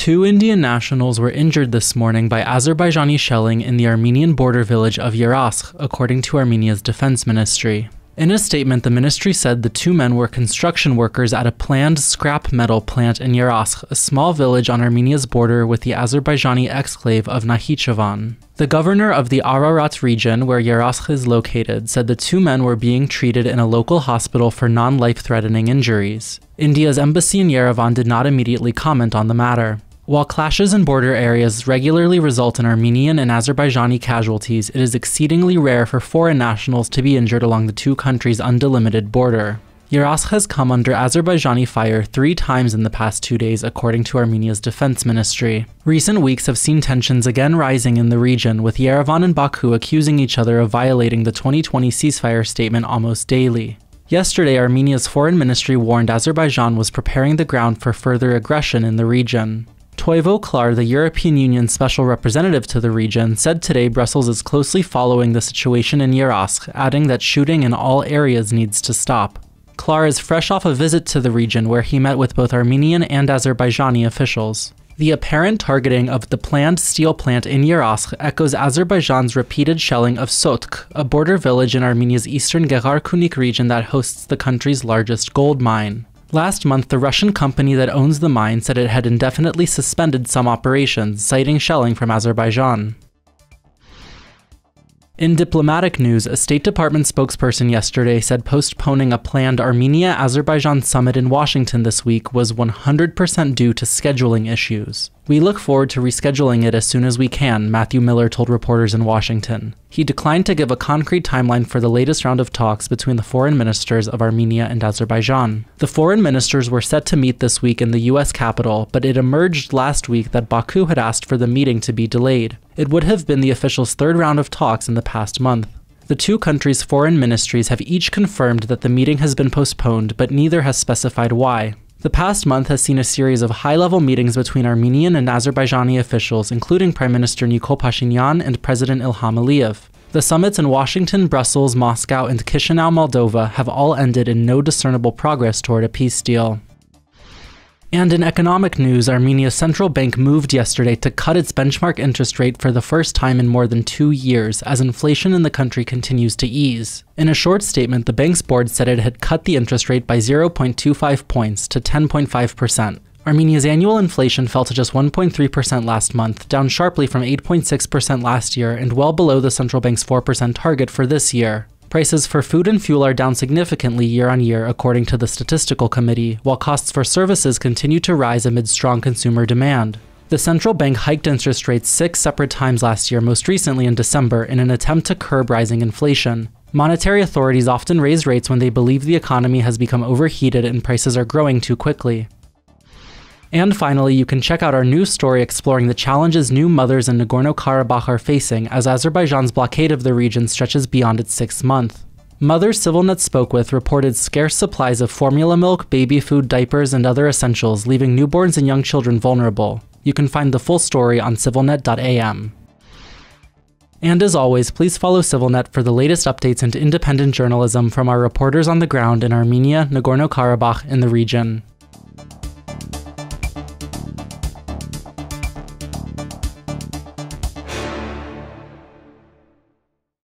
2 Indian nationals were injured this morning by Azerbaijani shelling in the Armenian border village of Yeraskh, according to Armenia's defense ministry. In a statement, the ministry said the 2 men were construction workers at a planned scrap metal plant in Yeraskh, a small village on Armenia's border with the Azerbaijani exclave of Nakhichevan. The governor of the Ararat region, where Yeraskh is located, said the 2 men were being treated in a local hospital for non-life-threatening injuries. India's embassy in Yerevan did not immediately comment on the matter. While clashes in border areas regularly result in Armenian and Azerbaijani casualties, it is exceedingly rare for foreign nationals to be injured along the 2 countries' undelimited border. Yeraskh has come under Azerbaijani fire 3 times in the past 2 days, according to Armenia's defense ministry. Recent weeks have seen tensions again rising in the region, with Yerevan and Baku accusing each other of violating the 2020 ceasefire statement almost daily. Yesterday, Armenia's foreign ministry warned Azerbaijan was preparing the ground for further aggression in the region. Toivo Klar, the European Union's special representative to the region, said today Brussels is closely following the situation in Yeraskh, adding that shooting in all areas needs to stop. Klar is fresh off a visit to the region where he met with both Armenian and Azerbaijani officials. The apparent targeting of the planned steel plant in Yeraskh echoes Azerbaijan's repeated shelling of Sotk, a border village in Armenia's eastern Gegharkunik region that hosts the country's largest gold mine. Last month, the Russian company that owns the mine said it had indefinitely suspended some operations, citing shelling from Azerbaijan. In diplomatic news, a State Department spokesperson yesterday said postponing a planned Armenia Azerbaijan summit in Washington this week was 100% due to scheduling issues. "We look forward to rescheduling it as soon as we can," Matthew Miller told reporters in Washington. He declined to give a concrete timeline for the latest round of talks between the foreign ministers of Armenia and Azerbaijan. The foreign ministers were set to meet this week in the U.S. Capitol, but it emerged last week that Baku had asked for the meeting to be delayed. It would have been the officials' 3rd round of talks in the past month. The 2 countries' foreign ministries have each confirmed that the meeting has been postponed, but neither has specified why. The past month has seen a series of high-level meetings between Armenian and Azerbaijani officials, including Prime Minister Nikol Pashinyan and President Ilham Aliyev. The summits in Washington, Brussels, Moscow, and Chisinau, Moldova have all ended in no discernible progress toward a peace deal. And in economic news, Armenia's central bank moved yesterday to cut its benchmark interest rate for the first time in more than 2 years, as inflation in the country continues to ease. In a short statement, the bank's board said it had cut the interest rate by 0.25 points to 10.5%. Armenia's annual inflation fell to just 1.3% last month, down sharply from 8.6% last year and well below the central bank's 4% target for this year. Prices for food and fuel are down significantly year on year, according to the Statistical Committee, while costs for services continue to rise amid strong consumer demand. The central bank hiked interest rates 6 separate times last year, most recently in December, in an attempt to curb rising inflation. Monetary authorities often raise rates when they believe the economy has become overheated and prices are growing too quickly. And finally, you can check out our news story exploring the challenges new mothers in Nagorno-Karabakh are facing as Azerbaijan's blockade of the region stretches beyond its 6th month. Mothers СивиЛNeT spoke with reported scarce supplies of formula milk, baby food, diapers, and other essentials, leaving newborns and young children vulnerable. You can find the full story on civilnet.am. And as always, please follow СивиLNeT for the latest updates into independent journalism from our reporters on the ground in Armenia, Nagorno-Karabakh, and the region.